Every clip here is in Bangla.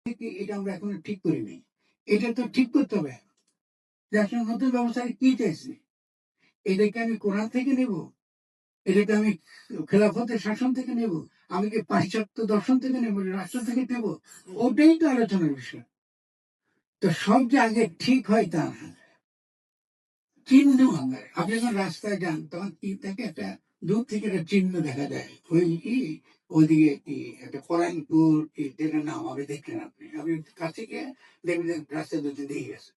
এটা আমরা এখনো ঠিক করিনি। এটা তো ঠিক করতে হবে। যে আসলে নতুন ব্যবস্থায় কি চাইছি? এটাকে আমি কোরআন থেকে নেব? এটাকে আমি খেলাফতের শাসন থেকে নেব? আমি কি পাশ্চাত্য দর্শন থেকে নেব? রাষ্ট্র থেকে নেব? ওটাই তো আলোচনার বিষয়। তো সব যে আগে ঠিক হয় তা না। চিহ্ন আকারে আপনি যখন রাস্তায় যান তখন কি থাকে একটা দূর থেকে একটা চিহ্ন দেখা যায় ওই কি ওইদিকে কি একটা পরায়ণপুর কি যেটার নাম আপনি দেখলেন আপনি কাছে গিয়ে দেখবেন রাস্তায় দু তিন দিকে গেছে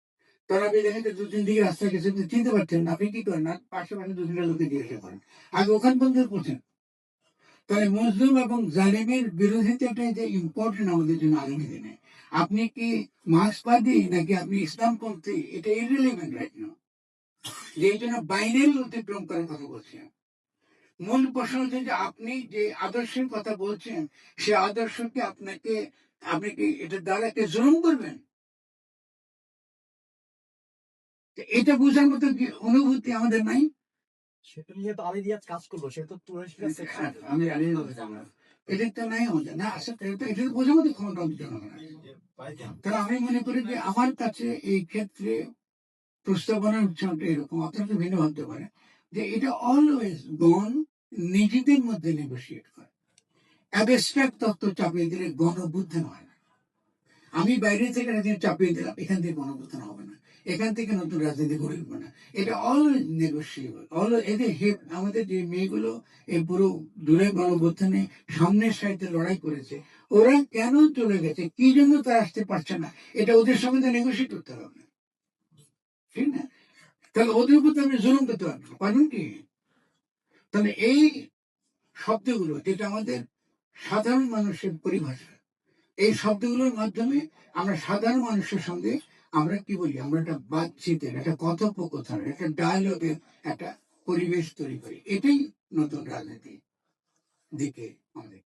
তখন আপনি দেখেন যে দু তিন দিকে রাস্তা গেছে আপনি চিনতে পারছেন না আপনি কি করেন না পাশে পাশে দু তিনটা লোকে জিজ্ঞাসা করেন আগে ওখান পর্যন্ত পৌঁছেন তাহলে মুসলিম এবং জালিমের বিরোধিতাটা যে ইম্পর্টেন্ট আমাদের জন্য আগামী দিনে আপনি কি মার্ক্সবাদী নাকি আপনি ইসলামপন্থী এটা ইররিলেভেন্ট রাইট নাও যে এই জন্য বাইনারি অতিক্রম করার কথা বলছেন মূল প্রশ্ন হচ্ছে যে আপনি যে আদর্শের কথা বলছেন সে আদর্শকে আপনি কি এটার দ্বারা কে জুলুম করবেন এটা বোঝার মতো কি অনুভূতি আমাদের নাই সেটা নিয়ে তো আলী রিয়াজ কাজ করলো, সে তো আমি জানি না এটা তো নাই আমাদের না আসলে এটা তো বোঝার মতো ক্ষমতা আমাদের জনগণের তাহলে আমি মনে করি যে আমার কাছে এই ক্ষেত্রে প্রস্তাবনার উচ্চারণটা এরকম অত্যন্ত ভিন্ন হতে পারে যে এটা অলওয়েজ গণ নিজেদের মধ্যে নেগোসিয়েট করে অ্যাবস্ট্রাক্ট তত্ত্ব চাপিয়ে দিলে গণবুদ্ধন হয় না আমি বাইরে থেকে রাজনীতি চাপিয়ে দিলাম এখান থেকে গণবুদ্ধন হবে না এখান থেকে নতুন রাজনীতি গড়ে উঠবে না এটা অলওয়েজ নেগোসিয়েবল এদের আমাদের যে মেয়েগুলো এই পুরো দূরে গণবুদ্ধনে সামনের সাইডে লড়াই করেছে ওরা কেন চলে গেছে কি জন্য তারা আসতে পারছে না এটা ওদের সঙ্গে নেগোসিয়েট করতে হবে ঠিক না তাহলে ওদের উপর আপনি জুলুম করতে পারবেন কি তাহলে এই শব্দগুলো যেটা আমাদের সাধারণ মানুষের পরিভাষা এই শব্দগুলোর মাধ্যমে আমরা সাধারণ মানুষের সঙ্গে আমরা কি বলি আমরা একটা বাতচিতের একটা কথোপকথনের একটা ডায়ালগের একটা পরিবেশ তৈরি করি এটাই নতুন রাজনীতি দিকে আমাদের